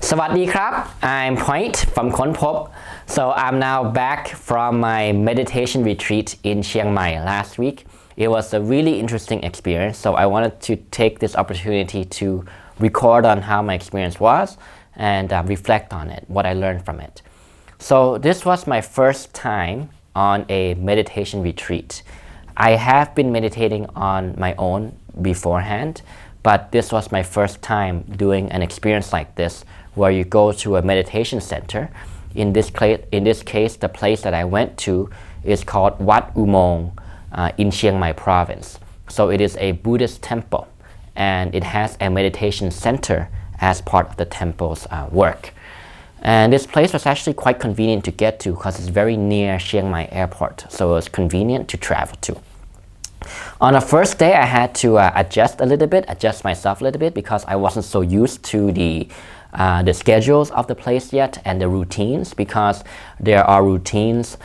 สวัสดีครับ I'm Point from ค้นพบ so I'm now back from my meditation retreat in Chiang Mai last week. It was a really interesting experience, so I wanted to take this opportunity to record on how my experience was and reflect on it, what I learned from it. So this was my first time on a meditation retreat. I have been meditating on my own beforehand, but this was my first time doing an experience like this, where you go to a meditation center. In this case, the place that I went to is called Wat Umong in Chiang Mai province. So it is a Buddhist temple, and it has a meditation center as part of the temple's work. And this place was actually quite convenient to get to because it's very near Chiang Mai airport, so it was convenient to travel to. On the first day, I had to adjust myself a little bit because I wasn't so used to the schedules of the place yet and the routines, because there are routines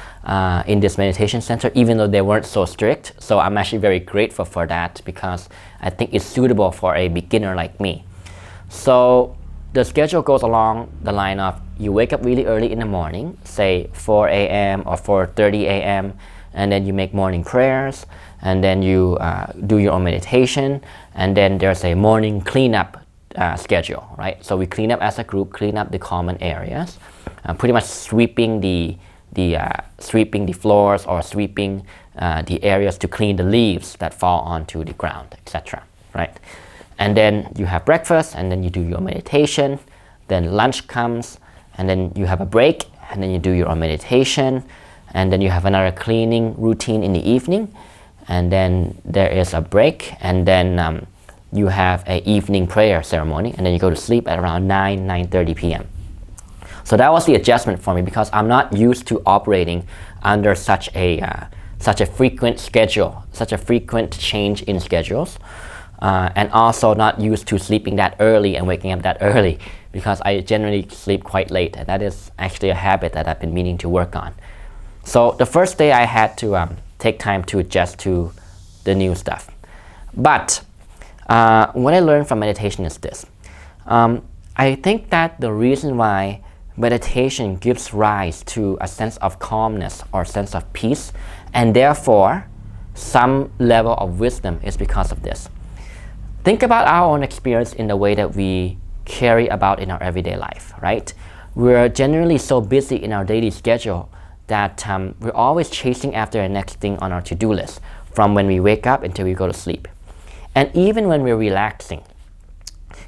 in this meditation center even though they weren't so strict. So I'm actually very grateful for that because I think it's suitable for a beginner like me. So the schedule goes along the line of you wake up really early in the morning, say 4 a.m. or 4:30 a.m., and then you make morning prayers, and then you do your own meditation, and then there's a morning cleanup schedule, right? So we clean up as a group, clean up the common areas, pretty much sweeping the floors or sweeping the areas to clean the leaves that fall onto the ground, etc. Right? And then you have breakfast, and then you do your meditation. Then lunch comes, and then you have a break, and then you do your own meditation, and then you have another cleaning routine in the evening, and then there is a break, and then you have an evening prayer ceremony, and then you go to sleep at around 9:30 p.m. So that was the adjustment for me because I'm not used to operating under such a frequent schedule, such a frequent change in schedules, and also not used to sleeping that early and waking up that early because I generally sleep quite late, and that is actually a habit that I've been meaning to work on. So the first day I had to take time to adjust to the new stuff. But what I learned from meditation is this. I think that the reason why meditation gives rise to a sense of calmness or sense of peace, and therefore some level of wisdom, is because of this. Think about our own experience in the way that we carry about in our everyday life, right? We're generally so busy in our daily schedule that we're always chasing after the next thing on our to-do list from when we wake up until we go to sleep. And even when we're relaxing,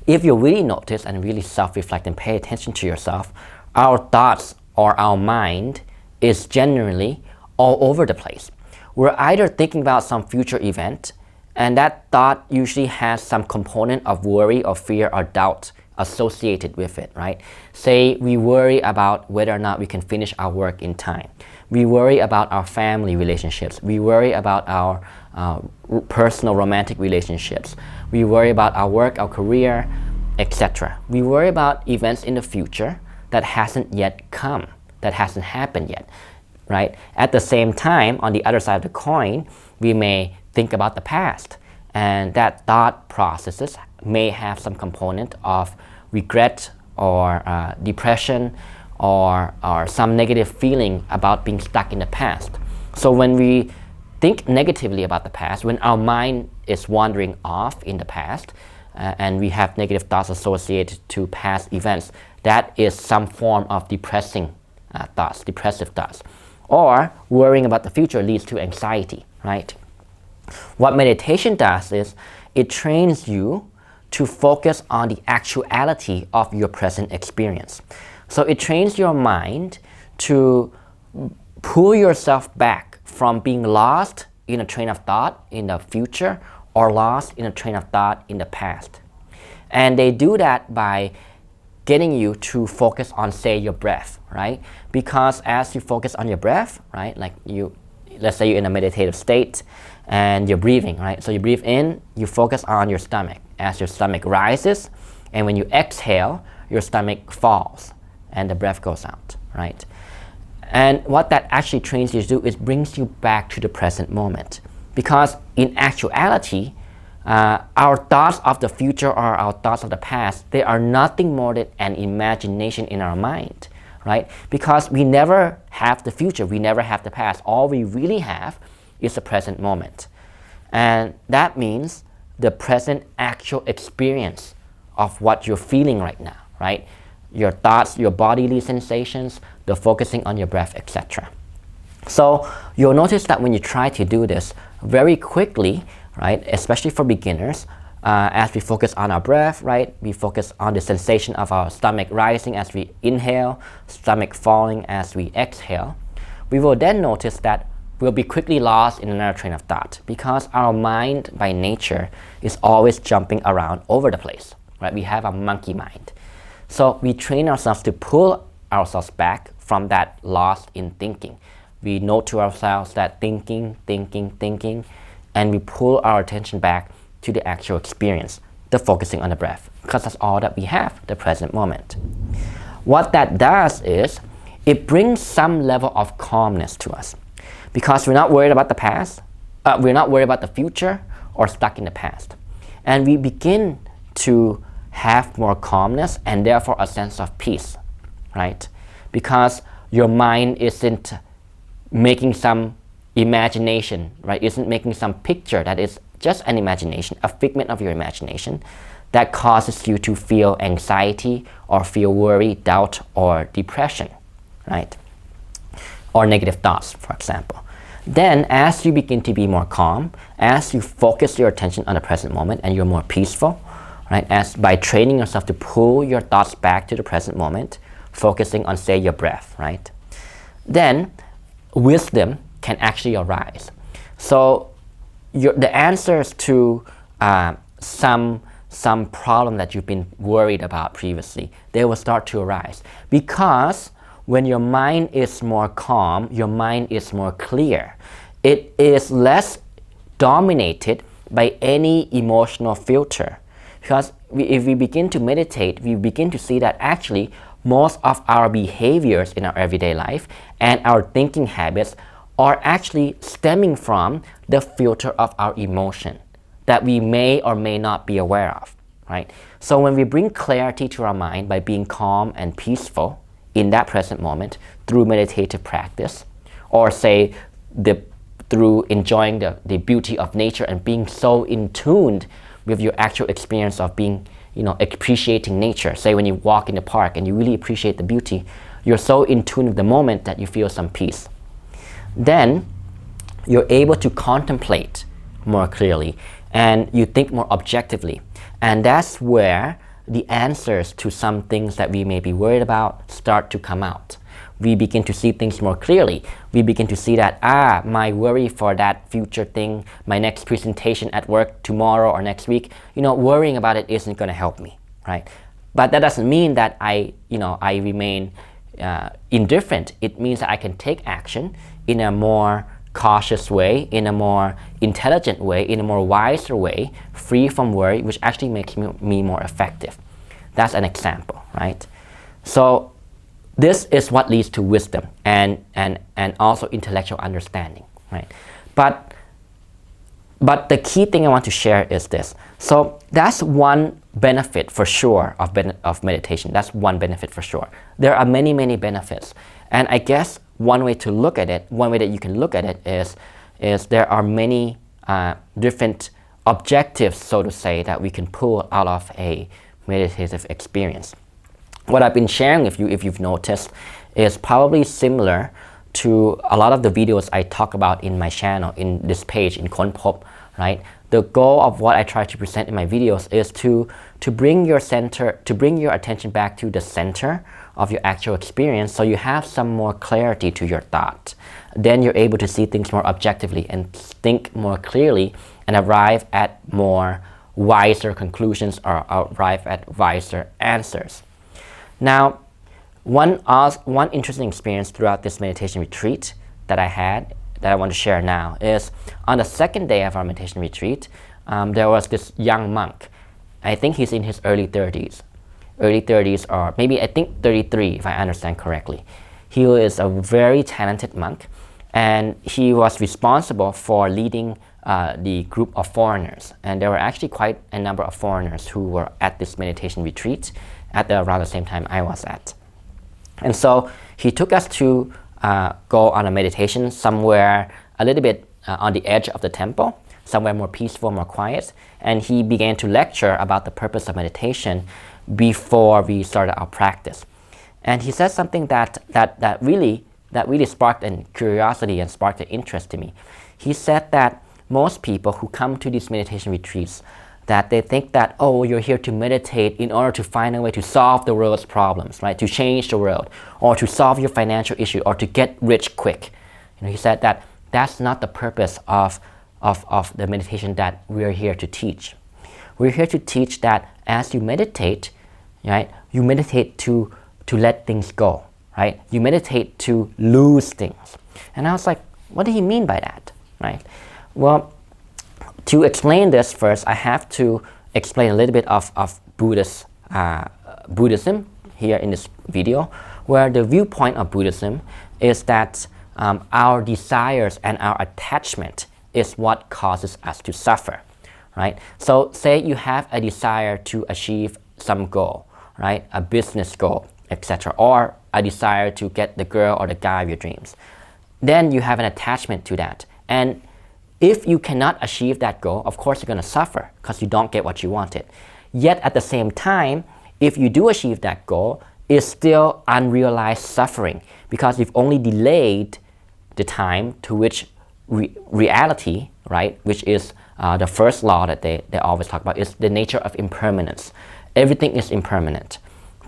if you really notice and really self-reflect and pay attention to yourself, our thoughts or our mind is generally all over the place. We're either thinking about some future event, and that thought usually has some component of worry or fear or doubt associated with it, right? Say we worry about whether or not we can finish our work in time. We worry about our family relationships. We worry about our personal romantic relationships. We worry about our work, our career, etc. We worry about events in the future that hasn't yet come, that hasn't happened yet, right? At the same time, on the other side of the coin, we may think about the past, and that thought processes may have some component of regret or depression or some negative feeling about being stuck in the past. So when we think negatively about the past, when our mind is wandering off in the past, and we have negative thoughts associated to past events, that is some form of depressive thoughts. Or worrying about the future leads to anxiety, right? What meditation does is it trains you to focus on the actuality of your present experience. So it trains your mind to pull yourself back from being lost in a train of thought in the future or lost in a train of thought in the past. And they do that by getting you to focus on, say, your breath, right? Because as you focus on your breath, right, like let's say you're in a meditative state and you're breathing, right? So you breathe in, you focus on your stomach. As your stomach rises, and when you exhale, your stomach falls and the breath goes out, right? And what that actually trains you to do is brings you back to the present moment. Because in actuality, our thoughts of the future or our thoughts of the past, they are nothing more than an imagination in our mind, right? Because we never have the future, we never have the past. All we really have is the present moment. And that means the present actual experience of what you're feeling right now, right? Your thoughts, your bodily sensations, the focusing on your breath, etc. So you'll notice that when you try to do this very quickly, right, especially for beginners, as we focus on our breath, right, we focus on the sensation of our stomach rising as we inhale, stomach falling as we exhale, we will then notice that we'll be quickly lost in another train of thought because our mind by nature is always jumping around over the place, right? We have a monkey mind. So we train ourselves to pull ourselves back from that lost in thinking. We note to ourselves that thinking, and we pull our attention back to the actual experience, the focusing on the breath, because that's all that we have, the present moment. What that does is, it brings some level of calmness to us, because we're not worried about the past, we're not worried about the future, or stuck in the past. And we begin to have more calmness and therefore a sense of peace, right? Because your mind isn't making some imagination, right? Isn't making some picture that is just an imagination, a figment of your imagination that causes you to feel anxiety or feel worry, doubt, or depression, right? Or negative thoughts, for example. Then as you begin to be more calm, as you focus your attention on the present moment and you're more peaceful, right? As by training yourself to pull your thoughts back to the present moment, focusing on, say, your breath, right? Then wisdom can actually arise. So the answers to some problem that you've been worried about previously, they will start to arise. Because when your mind is more calm, your mind is more clear. It is less dominated by any emotional filter. Because if we begin to meditate, we begin to see that actually most of our behaviors in our everyday life and our thinking habits are actually stemming from the filter of our emotion that we may or may not be aware of, right? So when we bring clarity to our mind by being calm and peaceful in that present moment through meditative practice, or say through enjoying the beauty of nature and being so in tune with your actual experience of being, appreciating nature. Say when you walk in the park and you really appreciate the beauty, you're so in tune with the moment that you feel some peace. Then you're able to contemplate more clearly and you think more objectively. And that's where the answers to some things that we may be worried about start to come out. We begin to see things more clearly. We begin to see that, my worry for that future thing, my next presentation at work tomorrow or next week, worrying about it isn't going to help me, right? But that doesn't mean that I remain indifferent. It means that I can take action in a more cautious way, in a more intelligent way, in a more wiser way, free from worry, which actually makes me more effective. That's an example, right? So this is what leads to wisdom and also intellectual understanding, right? But the key thing I want to share is this. So that's one benefit for sure of meditation. That's one benefit for sure. There are many, many benefits. And I guess one way that you can look at it is there are many different objectives, so to say, that we can pull out of a meditative experience. What I've been sharing with you, if you've noticed, is probably similar to a lot of the videos I talk about in my channel, in this page, in Konpop, right? The goal of what I try to present in my videos is to bring your attention back to the center of your actual experience, so you have some more clarity to your thought. Then you're able to see things more objectively and think more clearly and arrive at more wiser conclusions or arrive at wiser answers. Now, one interesting experience throughout this meditation retreat that I had, that I want to share now, is on the second day of our meditation retreat, there was this young monk. I think he's in his early 30s, or maybe I think 33 if I understand correctly. He is a very talented monk, and he was responsible for leading the group of foreigners, and there were actually quite a number of foreigners who were at this meditation retreat at around the same time I was at. And so he took us to go on a meditation somewhere a little bit on the edge of the temple, somewhere more peaceful, more quiet, and he began to lecture about the purpose of meditation before we started our practice. And he said something that really sparked a curiosity and sparked an interest to me. He said that most people who come to these meditation retreats, that they think that, oh, you're here to meditate in order to find a way to solve the world's problems, right? To change the world, or to solve your financial issue, or to get rich quick. He said that that's not the purpose of the meditation that we're here to teach. We're here to teach that as you meditate, right? You meditate to let things go, right? You meditate to lose things. And I was like, what did he mean by that, right? Well, to explain this first, I have to explain a little bit of Buddhism here in this video, where the viewpoint of Buddhism is that our desires and our attachment is what causes us to suffer, right? So say you have a desire to achieve some goal, right? A business goal, etc., or a desire to get the girl or the guy of your dreams. Then you have an attachment to that. And if you cannot achieve that goal, of course you're going to suffer because you don't get what you wanted. Yet at the same time, if you do achieve that goal, it's still unrealized suffering because you've only delayed the time to which reality, right, which is the first law that they always talk about, is the nature of impermanence. Everything is impermanent.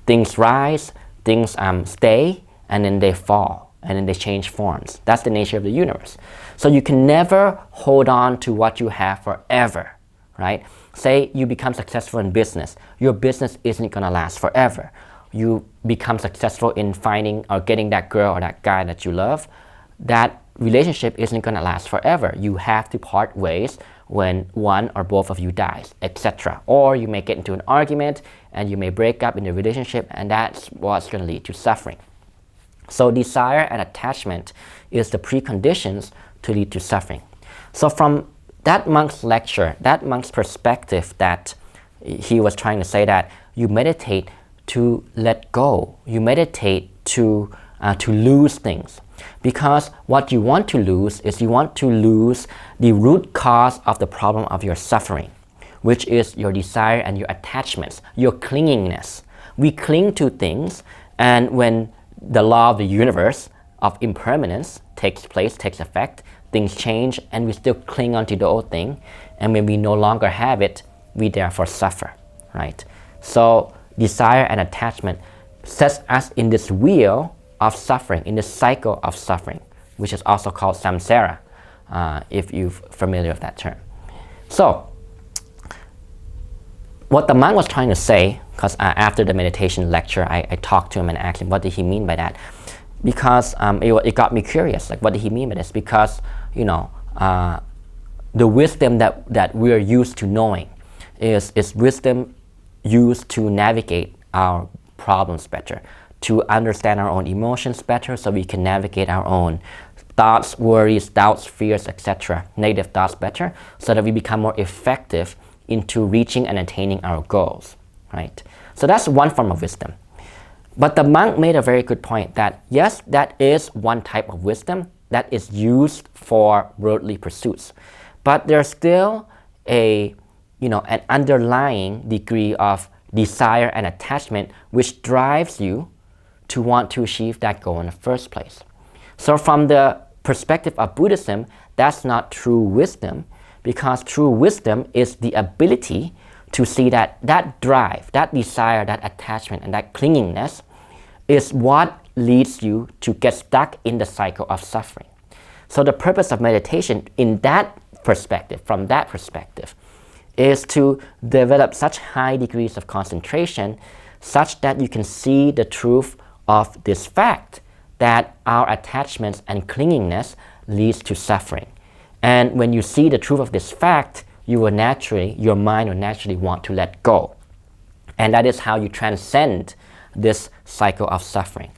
Things rise, things stay, and then they fall, and then they change forms. That's the nature of the universe. So you can never hold on to what you have forever, right? Say you become successful in business. Your business isn't going to last forever. You become successful in finding or getting that girl or that guy that you love. That relationship isn't going to last forever. You have to part ways when one or both of you dies, etc. Or you may get into an argument and you may break up in the relationship, and that's what's going to lead to suffering. So desire and attachment is the preconditions to lead to suffering. So from that monk's lecture, that monk's perspective, that he was trying to say that you meditate to let go. You meditate to lose things. Because what you want to lose is you want to lose the root cause of the problem of your suffering, which is your desire and your attachments, your clingingness. We cling to things, and when the law of the universe of impermanence takes effect, things change, and we still cling onto the old thing, and when we no longer have it, we therefore suffer, right? So desire and attachment sets us in this wheel of suffering, in this cycle of suffering, which is also called samsara, if you're familiar with that term. So what the monk was trying to say, because after the meditation lecture, I talked to him and asked him what did he mean by that, because it got me curious, like what did he mean by this? Because the wisdom that we're used to knowing is wisdom used to navigate our problems better, to understand our own emotions better, so we can navigate our own thoughts, worries, doubts, fears, etc., negative thoughts better, so that we become more effective into reaching and attaining our goals, right? So that's one form of wisdom. But the monk made a very good point that yes, that is one type of wisdom that is used for worldly pursuits, but there's still an underlying degree of desire and attachment which drives you to want to achieve that goal in the first place. So from the perspective of Buddhism, that's not true wisdom, because true wisdom is the ability to see that drive, that desire, that attachment, and that clingingness is what leads you to get stuck in the cycle of suffering. So the purpose of meditation in that perspective, from that perspective, is to develop such high degrees of concentration such that you can see the truth of this fact that our attachments and clingingness leads to suffering. And when you see the truth of this fact, your mind will naturally want to let go. And that is how you transcend this cycle of suffering.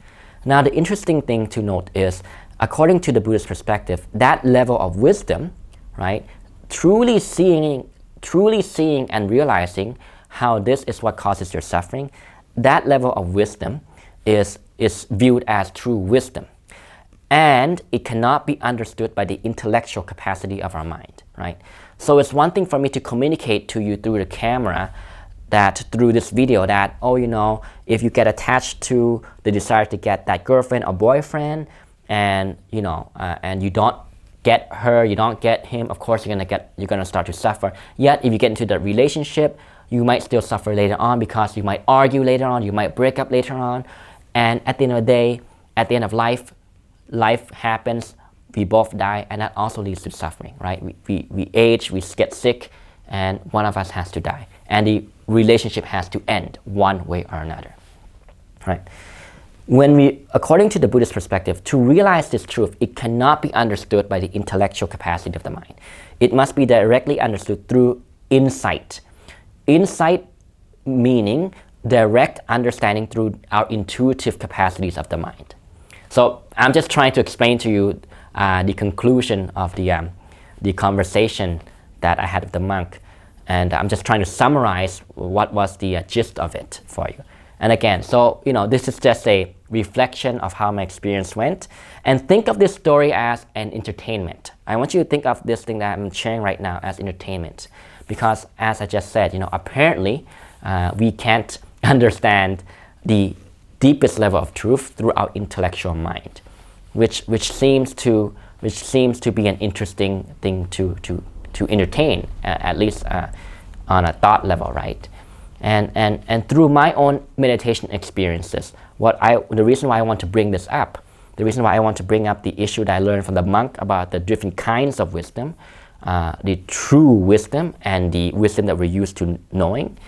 Now, the interesting thing to note is, according to the Buddhist perspective, that level of wisdom, right, truly seeing and realizing how this is what causes your suffering, that level of wisdom is viewed as true wisdom. And it cannot be understood by the intellectual capacity of our mind, right? So it's one thing for me to communicate to you through the camera, that through this video, that, oh, you know, if you get attached to the desire to get that girlfriend or boyfriend, and you know, and you don't get her, you don't get him, of course you're gonna start to suffer. Yet if you get into the relationship, you might still suffer later on, because you might argue later on, you might break up later on, and at the end of the day, at the end of life happens, we both die, and that also leads to suffering, right? We age, we get sick, and one of us has to die, and the relationship has to end one way or another, right? According to the Buddhist perspective, to realize this truth, it cannot be understood by the intellectual capacity of the mind. It must be directly understood through insight. Insight meaning direct understanding through our intuitive capacities of the mind. So I'm just trying to explain to you the conclusion of the conversation that I had with the monk, and I'm just trying to summarize what was the gist of it for you. And again, so you know, this is just a reflection of how my experience went, and think of this story as an entertainment. I want you to think of this thing that I'm sharing right now as entertainment, because as I just said, you know, apparently we can't understand the deepest level of truth through our intellectual mind, which seems to be an interesting thing to entertain, at least on a thought level, right? And through my own meditation experiences, the reason why I want to bring this up, the reason why I want to bring up the issue that I learned from the monk about the different kinds of wisdom, the true wisdom and the wisdom that we're used to knowing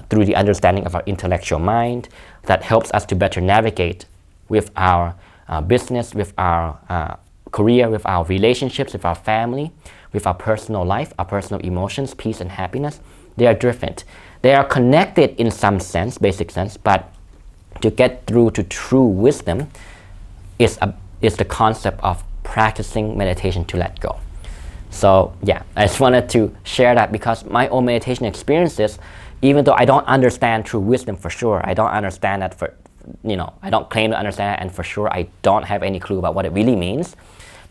through the understanding of our intellectual mind, that helps us to better navigate with our business, with our career, with our relationships, with our family, with our personal life, our personal emotions, peace and happiness. They are different. They are connected in some sense, basic sense, but to get through to true wisdom is the concept of practicing meditation to let go. So yeah, I just wanted to share that, because my own meditation experiences, even though I don't understand true wisdom for sure, I don't understand that I don't claim to understand it, and for sure I don't have any clue about what it really means,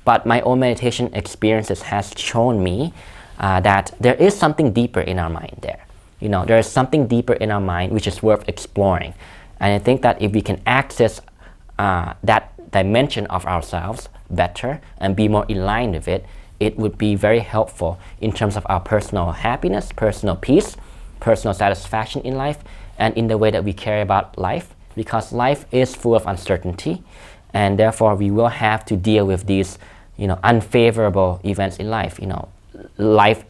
but my own meditation experiences has shown me that there is something deeper in our mind there. You know, there is something deeper in our mind which is worth exploring. And I think that if we can access that dimension of ourselves better and be more in line with it, it would be very helpful in terms of our personal happiness, personal peace, personal satisfaction in life, and in the way that we care about life, because life is full of uncertainty, and therefore we will have to deal with these, you know, unfavorable events in life. You know, life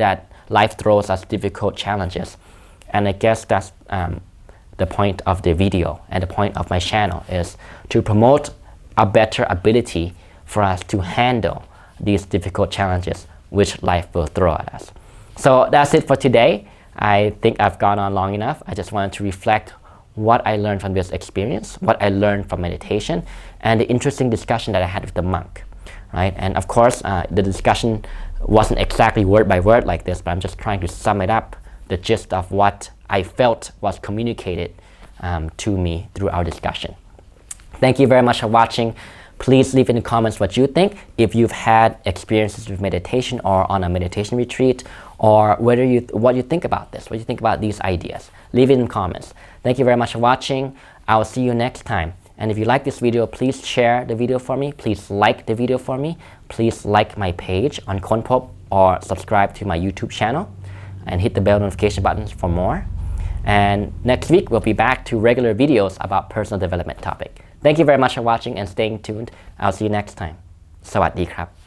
throws us difficult challenges, and I guess that's the point of the video and the point of my channel, is to promote a better ability for us to handle these difficult challenges which life will throw at us. So that's it for today. I think I've gone on long enough. I just wanted to reflect what I learned from this experience, what I learned from meditation, and the interesting discussion that I had with the monk, right? And of course, the discussion wasn't exactly word by word like this, but I'm just trying to sum it up, the gist of what I felt was communicated to me through our discussion. Thank you very much for watching. Please leave in the comments what you think, if you've had experiences with meditation or on a meditation retreat, or what you think about this, what you think about these ideas. Leave it in the comments. Thank you very much for watching. I'll see you next time. And if you like this video, please share the video for me. Please like the video for me. Please like my page on Konpop, or subscribe to my YouTube channel, and hit the bell notification buttons for more. And next week, we'll be back to regular videos about personal development topic. Thank you very much for watching and staying tuned. I'll see you next time. สวัสดีครับ